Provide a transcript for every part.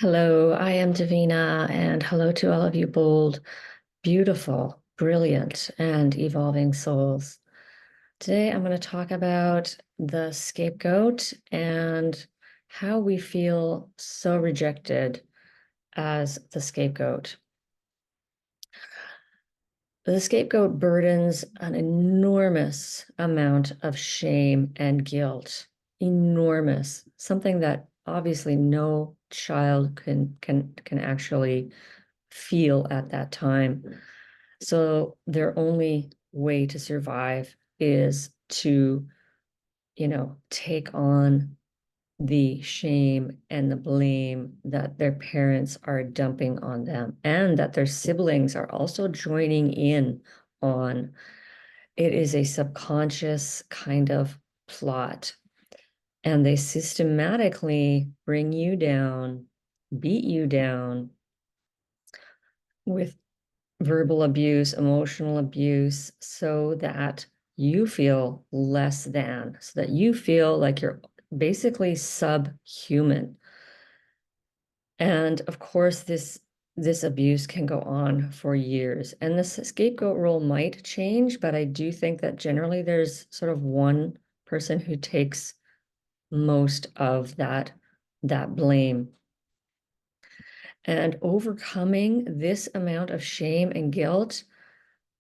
Hello, I am Davina, and hello to all of you bold, beautiful, brilliant, and evolving souls. Today, I'm going to talk about the scapegoat and how we feel so rejected as the scapegoat. The scapegoat burdens an enormous amount of shame and guilt, enormous, something that obviously no child can actually feel at that time. So their only way to survive is to, take on the shame and the blame that their parents are dumping on them and that their siblings are also joining in on. It is a subconscious kind of plot, and they systematically bring you down, beat you down with verbal abuse, emotional abuse, so that you feel less than, so that you feel like you're basically subhuman. And of course, this abuse can go on for years. And the scapegoat role might change, but I do think that generally there's sort of one person who takes most of that blame. And overcoming this amount of shame and guilt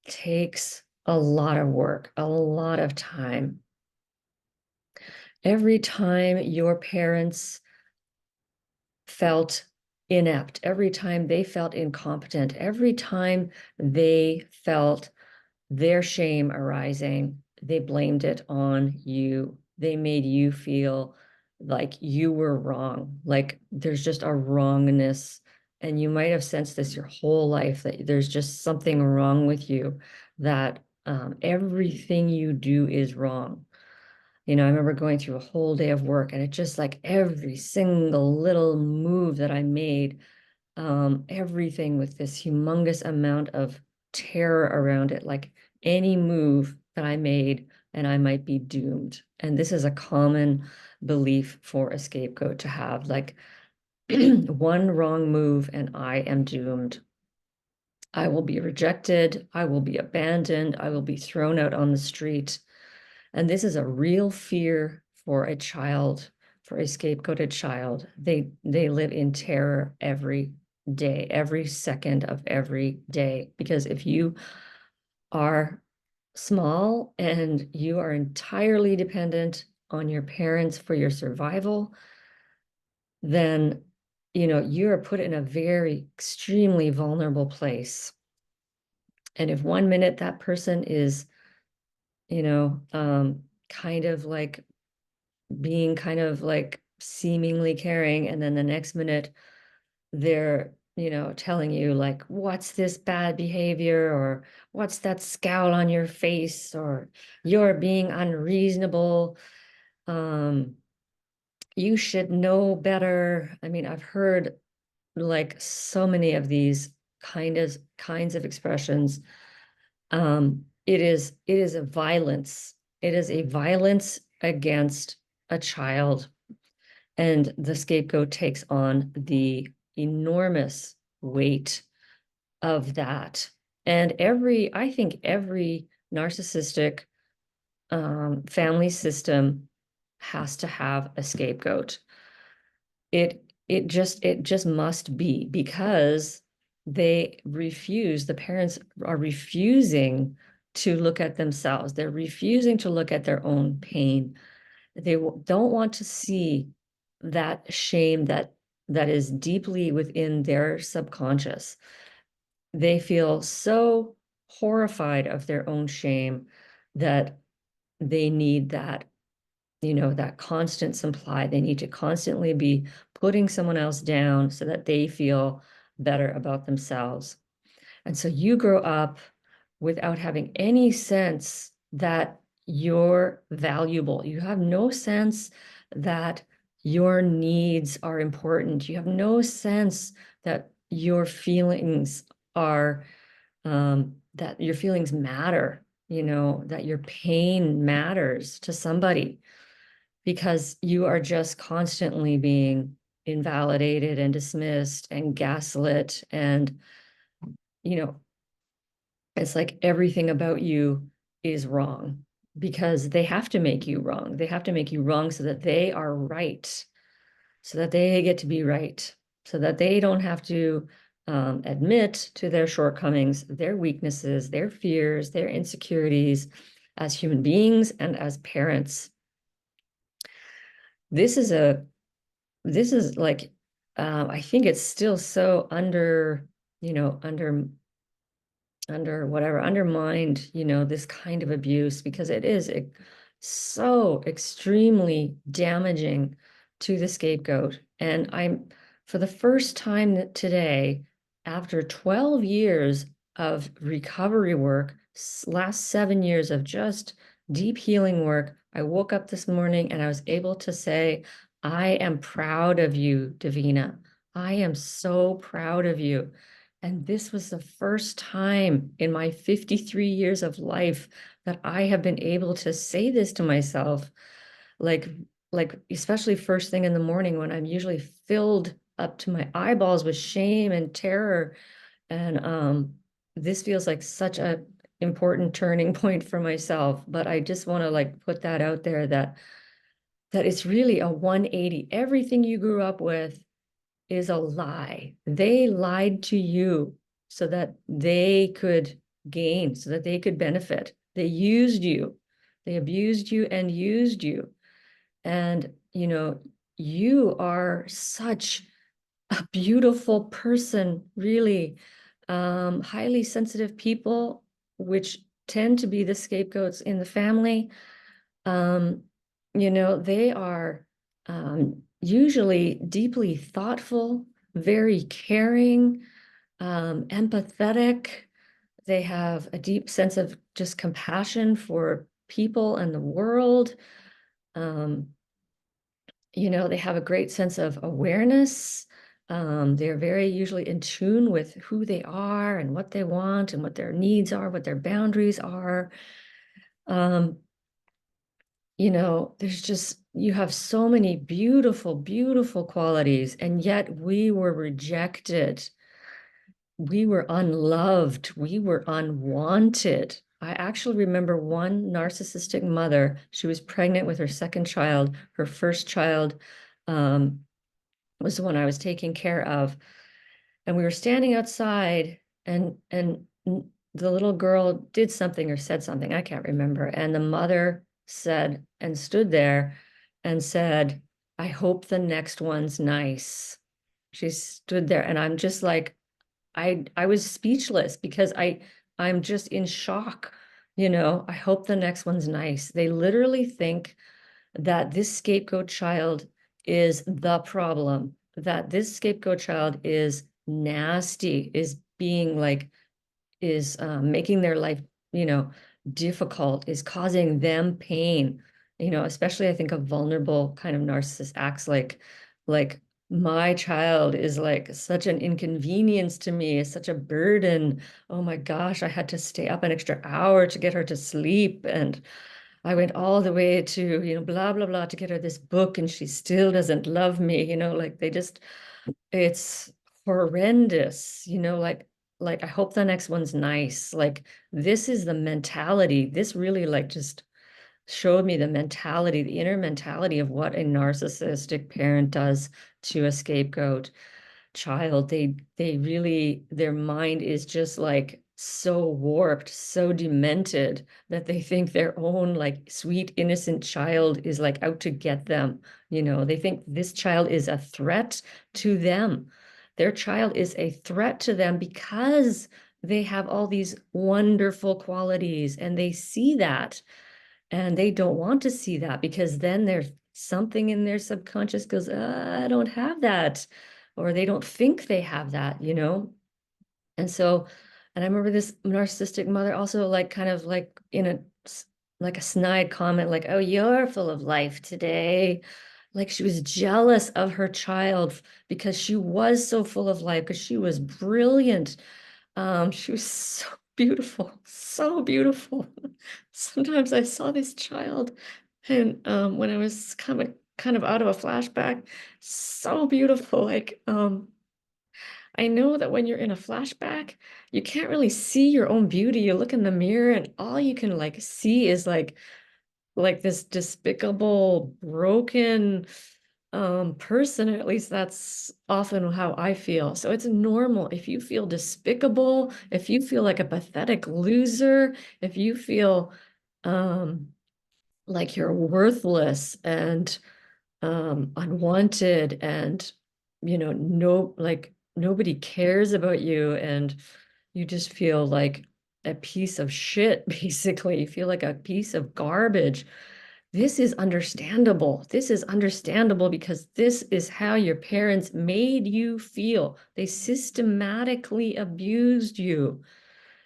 takes a lot of work, a lot of time. Every time your parents felt inept, every time they felt incompetent, every time they felt their shame arising, they blamed it on you. They made you feel like you were wrong, like there's just a wrongness. And you might have sensed this your whole life, that there's just something wrong with you, that everything you do is wrong. I remember going through a whole day of work, and it just like every single little move that I made, everything with this humongous amount of terror around it, like any move that I made, and I might be doomed. And this is a common belief for a scapegoat to have, like one wrong move and I am doomed. I will be rejected. I will be abandoned. I will be thrown out on the street. And this is a real fear for a child, for a scapegoated child. They live in terror every day, every second of every day. Because if you are small and you are entirely dependent on your parents for your survival, then you are put in a very extremely vulnerable place. And if one minute that person is, kind of like being kind of like seemingly caring, and then the next minute they're telling you like, what's this bad behavior, or what's that scowl on your face, or you're being unreasonable, um you should know better. I mean, I've heard like so many of these kinds of expressions. It is a violence. It is a violence against a child. And the scapegoat takes on the enormous weight of that. And I think every narcissistic family system has to have a scapegoat. It just must be, because the parents are refusing to look at themselves. They're refusing to look at their own pain. They don't want to see that shame that is deeply within their subconscious. They feel so horrified of their own shame that they need that constant supply. They need to constantly be putting someone else down so that they feel better about themselves. And so you grow up without having any sense that you're valuable. You have no sense that your needs are important. You have no sense that your feelings are, that your feelings matter, that your pain matters to somebody, because you are just constantly being invalidated and dismissed and gaslit. And, you know, it's like everything about you is wrong because they have to make you wrong. They have to make you wrong so that they are right, so that they get to be right, so that they don't have to admit to their shortcomings, their weaknesses, their fears, their insecurities as human beings and as parents. This is a, this is like, I think it's still so under, under whatever, undermined, this kind of abuse because it is so extremely damaging to the scapegoat. And I'm, for the first time today, after 12 years of recovery work, last 7 years of just deep healing work, I woke up this morning and I was able to say, I am proud of you, Davina. I am so proud of you. And this was the first time in my 53 years of life that I have been able to say this to myself, like, like especially first thing in the morning when I'm usually filled up to my eyeballs with shame and terror. And this feels like such a important turning point for myself. But I just want to like put that out there that it's really a 180. Everything you grew up with is a lie. They lied to you so that they could gain, so that they could benefit. They used you. They abused you and used you. And, you are such a beautiful person, really. Highly sensitive people, which tend to be the scapegoats in the family. Um, they are usually deeply thoughtful, very caring, empathetic. They have a deep sense of just compassion for people and the world. Um, they have a great sense of awareness. They're very usually in tune with who they are and what they want and what their needs are, what their boundaries are. Um, there's just, you have so many beautiful, beautiful qualities, and yet we were rejected. We were unloved. We were unwanted. I actually remember one narcissistic mother. She was pregnant with her second child. Her first child was the one I was taking care of. And we were standing outside, and the little girl did something or said something, I can't remember. And the mother said and stood there and said, I hope the next one's nice. She stood there and I'm just like, I was speechless because I'm just in shock. I hope the next one's nice. They literally think that this scapegoat child is the problem, that this scapegoat child is nasty, is being like, is making their life, difficult, is causing them pain. Especially I think a vulnerable kind of narcissist acts like my child is like such an inconvenience to me, is such a burden. Oh my gosh, I had to stay up an extra hour to get her to sleep. And I went all the way to, blah, blah, blah, to get her this book, and she still doesn't love me, like they just, it's horrendous, like I hope the next one's nice. Like this is the mentality. This really like just showed me the mentality, the inner mentality of what a narcissistic parent does to a scapegoat child. They really, their mind is just like so warped, so demented that they think their own like sweet innocent child is like out to get them. They think this child is a threat to them. Their child is a threat to them because they have all these wonderful qualities and they see that, and they don't want to see that because then there's something in their subconscious goes, I don't have that, or they don't think they have that. And so, and I remember this narcissistic mother also like kind of like in a like a snide comment, like, oh, you're full of life today. Like she was jealous of her child because she was so full of life, because she was brilliant. She was so beautiful, so beautiful. Sometimes I saw this child, and when I was kind of kind of out of a flashback. So beautiful. Like, I know that when you're in a flashback, you can't really see your own beauty. You look in the mirror and all you can like see is like this despicable, broken person. At least that's often how I feel. So it's normal if you feel despicable, if you feel like a pathetic loser, if you feel um like you're worthless and unwanted, and no, like nobody cares about you, and you just feel like a piece of shit. Basically you feel like a piece of garbage. This is understandable. This is understandable because this is how your parents made you feel. They systematically abused you,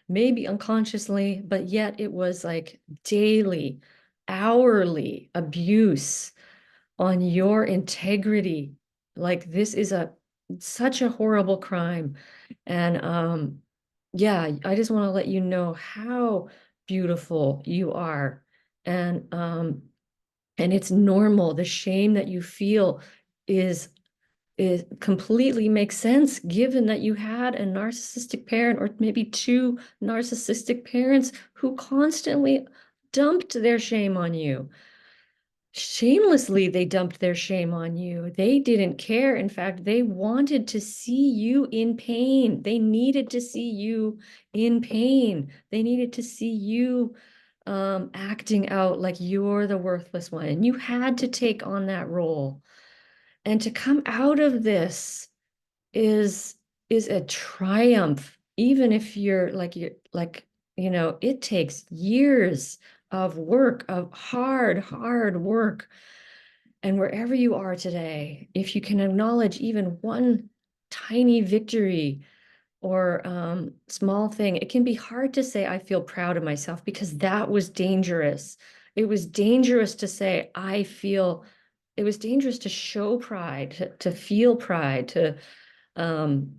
maybe unconsciously, but yet it was like daily, hourly abuse on your integrity. Like this is a such a horrible crime. And yeah, I just want to let you know how beautiful you are. And it's normal. The shame that you feel is is completely makes sense given that you had a narcissistic parent, or maybe two narcissistic parents who constantly dumped their shame on you. Shamelessly, they dumped their shame on you. They didn't care. In fact, they wanted to see you in pain. They needed to see you in pain. They needed to see you acting out like you're the worthless one. And you had to take on that role. And to come out of this is is a triumph, even if it takes years of work, of hard work. And wherever you are today, if you can acknowledge even one tiny victory or small thing, it can be hard to say, I feel proud of myself, because that was dangerous. It was dangerous to say, it was dangerous to show pride, to feel pride, um,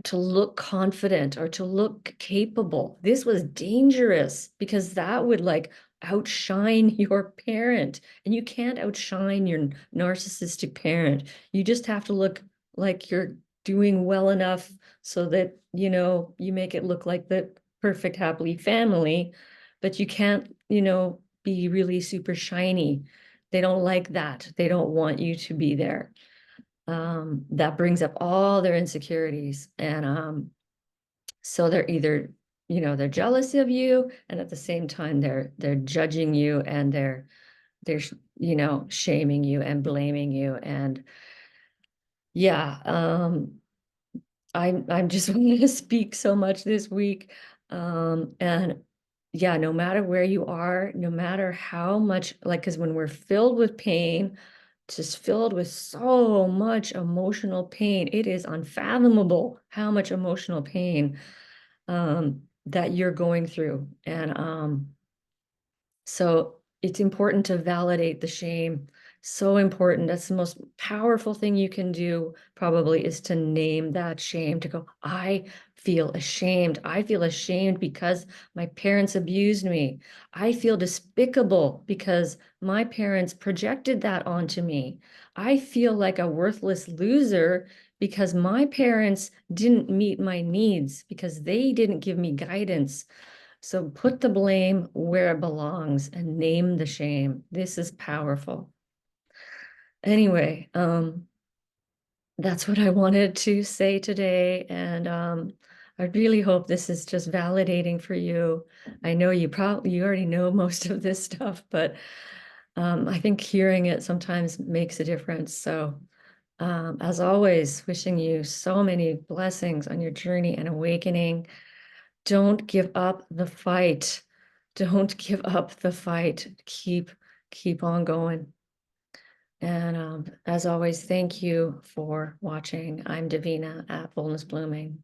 to look confident or to look capable. This was dangerous because that would like outshine your parent. And you can't outshine your narcissistic parent. You just have to look like you're doing well enough so that, you make it look like the perfect happily family, but you can't, be really super shiny. They don't like that. They don't want you to be there. That brings up all their insecurities. And so they're either, they're jealous of you, and at the same time they're judging you, and they're shaming you and blaming you. And yeah, I'm just wanting to speak so much this week. And yeah, no matter where you are, no matter how much, like, because when we're filled with pain, just filled with so much emotional pain, it is unfathomable how much emotional pain that you're going through. And so it's important to validate the shame. So important. That's the most powerful thing you can do, probably, is to name that shame, to go, I feel ashamed. I feel ashamed because my parents abused me. I feel despicable because my parents projected that onto me. I feel like a worthless loser because my parents didn't meet my needs, because they didn't give me guidance. So put the blame where it belongs and name the shame. This is powerful. Anyway, that's what I wanted to say today. And I really hope this is just validating for you. I know you already know most of this stuff, but I think hearing it sometimes makes a difference. So as always, wishing you so many blessings on your journey and awakening. Don't give up the fight. Don't give up the fight. Keep on going. And as always, thank you for watching. I'm Davina at Boldness Blooming.